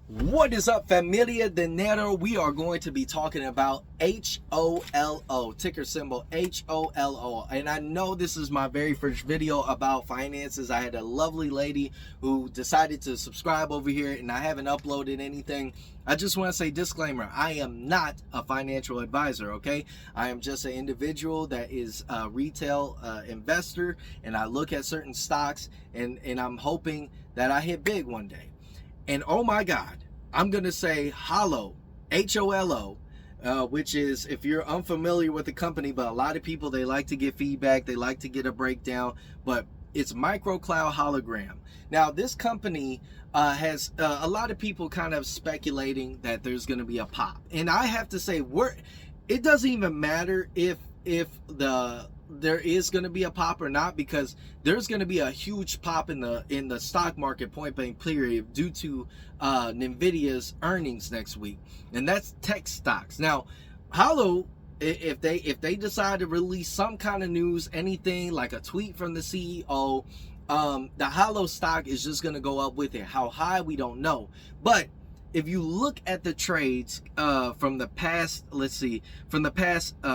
What is up, familia dinero? We are going to be talking about HOLO, ticker symbol HOLO. And I know this is my very first video about finances. I had a lovely lady who decided to subscribe over here, and I haven't uploaded anything. I just want to say disclaimer, I am not a financial advisor, okay? I am just an individual that is a retail investor, and I look at certain stocks, and I'm hoping that I hit big one day. And oh my God, I'm going to say HOLO, H-O-L-O, which is, if you're unfamiliar with the company, but a lot of people, they like to get feedback, they like to get a breakdown, but it's MicroCloud Hologram. Now, this company has a lot of people kind of speculating that there's going to be a pop. And I have to say, it doesn't even matter if there is going to be a pop or not, because there's going to be a huge pop in the stock market, point blank period, due to Nvidia's earnings next week, and that's tech stocks. Now, HOLO, if they decide to release some kind of news, anything like a tweet from the CEO, the HOLO stock is just going to go up with it. How high, we don't know, but if you look at the trades from the past,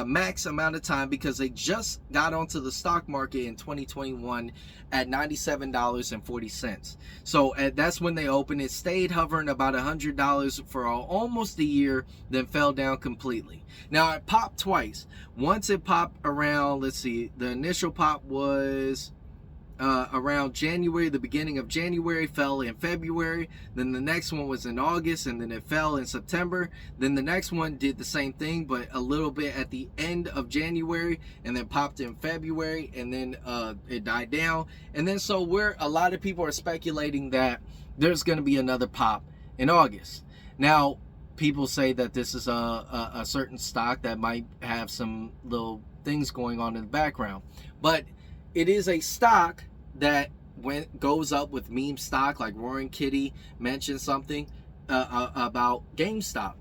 max amount of time, because they just got onto the stock market in 2021 at $97.40. So that's when they opened. It stayed hovering about $100 for almost a year, then fell down completely. Now, it popped twice. Once it popped around, the initial pop was around January, the beginning of January, fell in February. Then the next one was in August, and then it fell in September. Then the next one did the same thing, but a little bit at the end of January, and then popped in February, and then it died down. And then so a lot of people are speculating that there's going to be another pop in August. Now, people say that this is a certain stock that might have some little things going on in the background, but it is a stock that goes up with meme stock, like Roaring Kitty mentioned something about GameStop.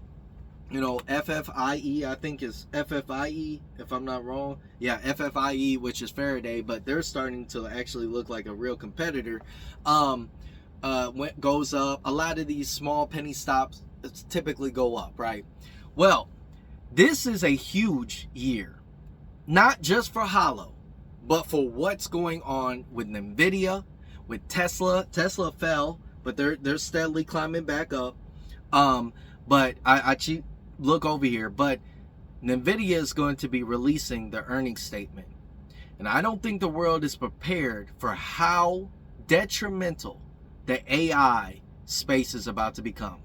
You know, FFIE, I think is FFIE, if I'm not wrong. Yeah, FFIE, which is Faraday, but they're starting to actually look like a real competitor. Goes up. A lot of these small penny stocks typically go up, right? Well, this is a huge year, not just for HOLO, but for what's going on with Nvidia, with Tesla. Tesla fell, but they're steadily climbing back up. But I look over here, but Nvidia is going to be releasing the earnings statement, and I don't think the world is prepared for how detrimental the AI space is about to become.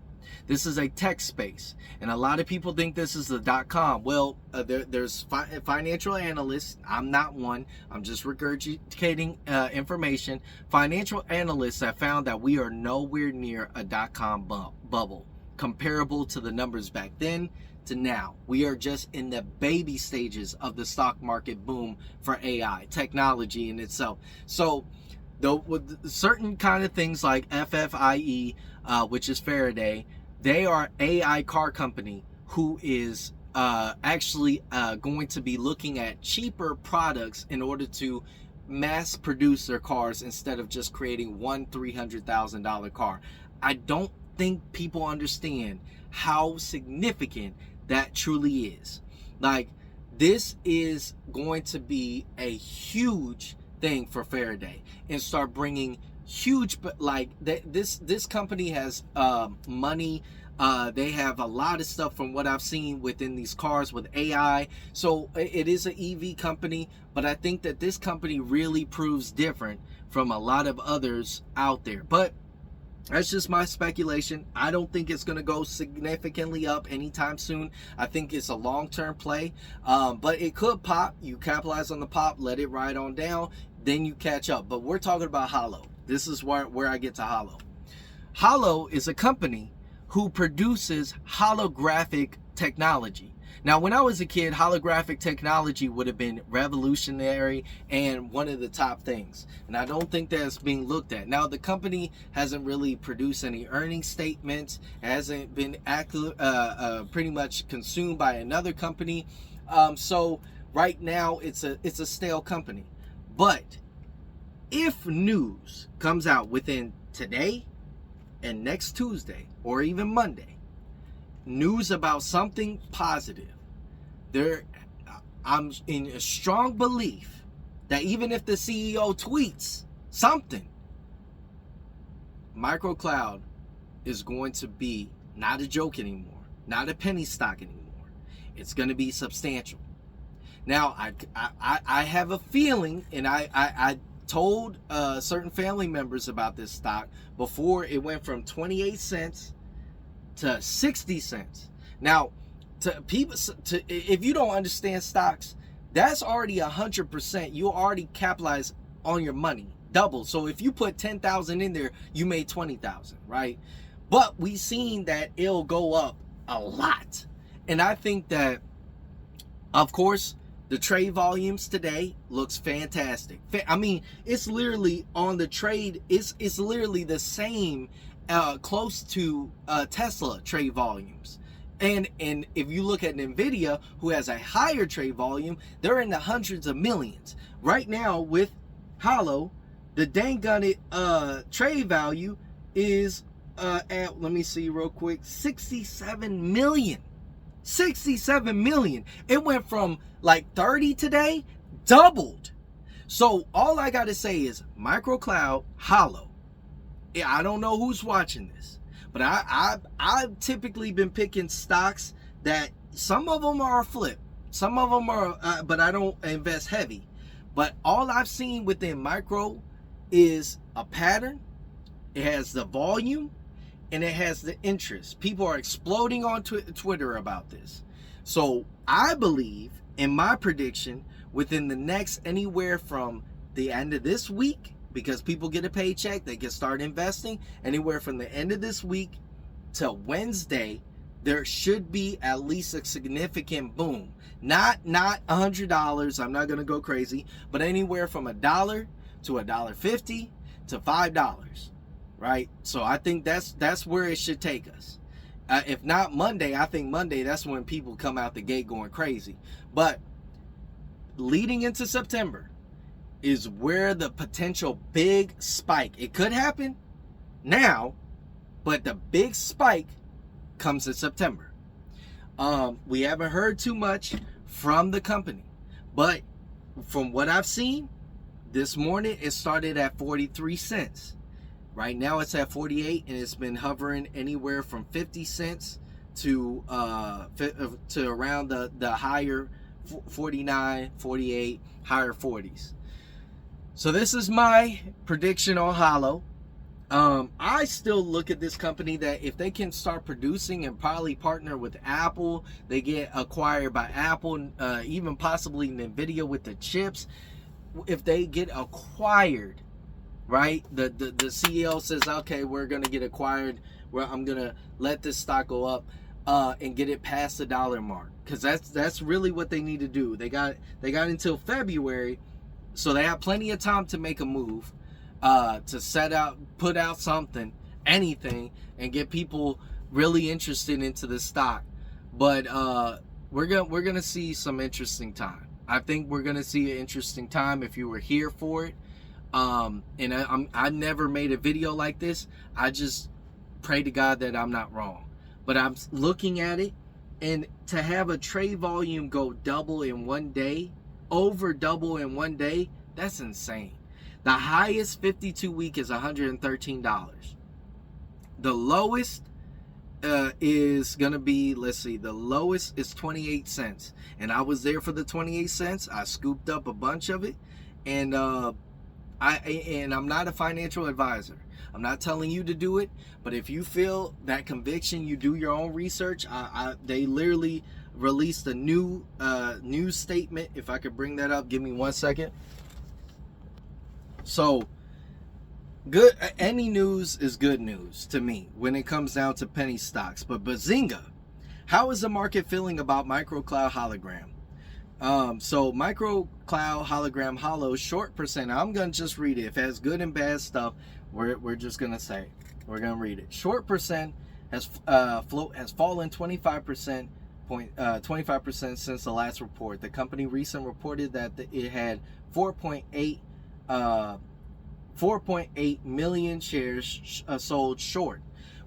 This is a tech space, and a lot of people think this is the .com. Well, there's financial analysts. I'm not one. I'm just regurgitating information. Financial analysts have found that we are nowhere near a .com bubble comparable to the numbers back then to now. We are just in the baby stages of the stock market boom for AI technology in itself. So, with certain kind of things like FFIE, which is Faraday, they are AI car company who is actually going to be looking at cheaper products in order to mass produce their cars instead of just creating one $300,000 car. I don't think people understand how significant that truly is. Like, this is going to be a huge thing for Faraday and start bringing huge, but like this company has money. They have a lot of stuff from what I've seen within these cars with AI. So it is an EV company, but I think that this company really proves different from a lot of others out there. But that's just my speculation. I don't think it's going to go significantly up anytime soon. I think it's a long-term play, but it could pop. You capitalize on the pop, let it ride on down, then you catch up. But we're talking about HOLO. This is where I get to HOLO. HOLO is a company who produces holographic technology. Now, when I was a kid, holographic technology would have been revolutionary and one of the top things. And I don't think that's being looked at. Now, the company hasn't really produced any earnings statements, hasn't been pretty much consumed by another company. So right now, it's a stale company. But if news comes out within today and next Tuesday or even Monday, news about something positive, I'm in a strong belief that even if the CEO tweets something, MicroCloud is going to be not a joke anymore, not a penny stock anymore. It's going to be substantial. Now, I have a feeling, and I told certain family members about this stock before it went from 28 cents to 60 cents. Now, if you don't understand stocks, that's already 100%. You already capitalized on your money, double. So if you put 10,000 in there, you made 20,000, right? But we seen that it'll go up a lot, and I think that, of course, the trade volumes today looks fantastic. I mean, it's literally on the trade. It's literally the same, close to Tesla trade volumes. And if you look at Nvidia, who has a higher trade volume, they're in the hundreds of millions. Right now with HOLO, the dang-gunnet trade value is at, let me see real quick, 67 million. 67 million. It went from like 30 today, doubled. So all I gotta say is MicroCloud, HOLO. I don't know who's watching this, but I've typically been picking stocks that some of them are a flip, some of them are, but I don't invest heavy. But all I've seen within micro is a pattern. It has the volume, and it has the interest. People are exploding on Twitter about this. So I believe, in my prediction, within the next anywhere from the end of this week, because people get a paycheck, they can start investing, anywhere from the end of this week to Wednesday, there should be at least a significant boom. Not $100, I'm not gonna go crazy, but anywhere from $1 to $1.50 to $5. Right? So I think that's where it should take us. If not Monday, I think Monday, that's when people come out the gate going crazy. But leading into September is where the potential big spike, it could happen now, but the big spike comes in September. We haven't heard too much from the company, but from what I've seen, this morning it started at 43 cents. Right now it's at 48, and it's been hovering anywhere from 50 cents to around the higher 49, 48, higher 40s. So this is my prediction on HOLO. I still look at this company that if they can start producing and probably partner with Apple, they get acquired by Apple, even possibly Nvidia with the chips. If they get acquired, right, the CEO says, okay, we're gonna get acquired, where I'm gonna let this stock go up and get it past the $1 mark, because that's really what they need to do. They got until February, so they have plenty of time to make a move, to put out something, anything, and get people really interested into the stock. But we're gonna see some interesting time. I think we're gonna see an interesting time if you were here for it. And I never made a video like this. I just pray to God that I'm not wrong. But I'm looking at it, and to have a trade volume go double in one day, over double in one day, that's insane. The highest 52 week is $113. The lowest is gonna be, let's see, the lowest is 28 cents. And I was there for the 28 cents. I scooped up a bunch of it, and I'm not a financial advisor. I'm not telling you to do it, but if you feel that conviction, you do your own research. They literally released a new news statement. If I could bring that up, give me 1 second. So, good. Any news is good news to me when it comes down to penny stocks. But bazinga, how is the market feeling about MicroCloud Hologram? So MicroCloud Hologram HOLO short percent. I'm gonna just read it. If it has good and bad stuff, we're just gonna say we're gonna read it. Short percent has fallen 25% since the last report. The company recently reported that it had 4.8 million shares sold short.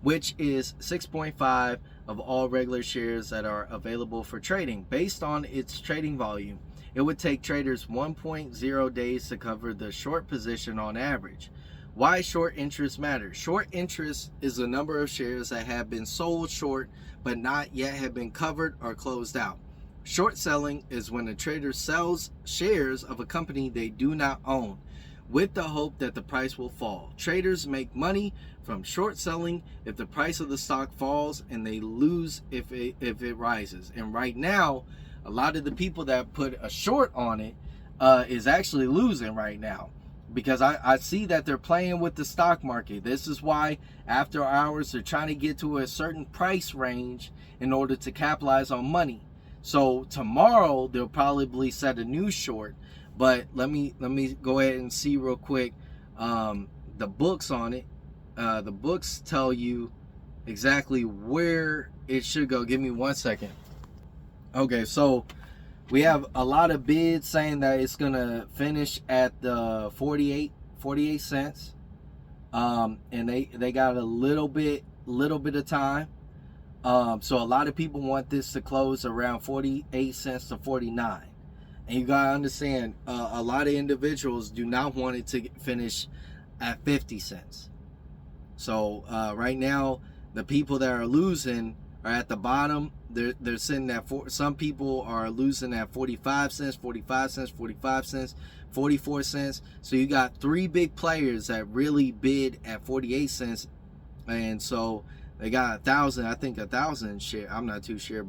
which is 6.5 of all regular shares that are available for trading. Based on its trading volume, it would take traders 1.0 days to cover the short position on average. Why short interest matters? Short interest is the number of shares that have been sold short but not yet have been covered or closed out. Short selling is when a trader sells shares of a company they do not own with the hope that the price will fall. Traders make money from short selling if the price of the stock falls, and they lose if it rises. And right now, a lot of the people that put a short on it is actually losing right now, because I see that they're playing with the stock market. This is why after hours they're trying to get to a certain price range in order to capitalize on money. So tomorrow they'll probably set a new short. But let me go ahead and see real quick the books on it. The books tell you exactly where it should go. Give me 1 second. Okay, so we have a lot of bids saying that it's gonna finish at the 48 cents. And they got a little bit of time. So a lot of people want this to close around 48 cents to 49. And you gotta understand, a lot of individuals do not want it to finish at 50 cents. So right now, the people that are losing are at the bottom. They're sitting at some people are losing at 45 cents, 45 cents, 45 cents, 44 cents. So you got three big players that really bid at 48 cents, and so they got 1,000 share. I'm not too sure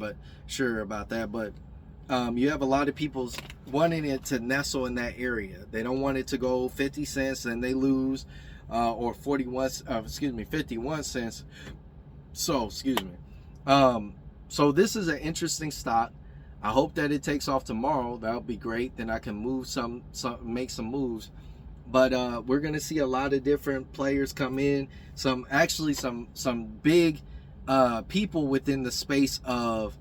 about that, but you have a lot of people wanting it to nestle in that area. They don't want it to go 50 cents and they lose, or 51 cents. So, so this is an interesting stock. I hope that it takes off tomorrow. That would be great. Then I can make some moves. But we're gonna see a lot of different players come in. Some big people within the space of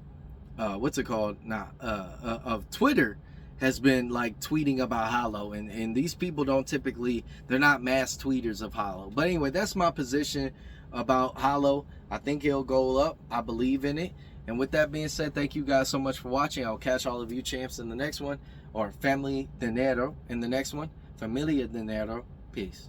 of Twitter has been like tweeting about HOLO, and these people they're not mass tweeters of HOLO. But anyway, that's my position about HOLO. I think it'll go up. I believe in it. And with that being said, thank you guys so much for watching. I'll catch all of you champs in the next one, or Family Dinero in the next one. Familia Dinero. Peace.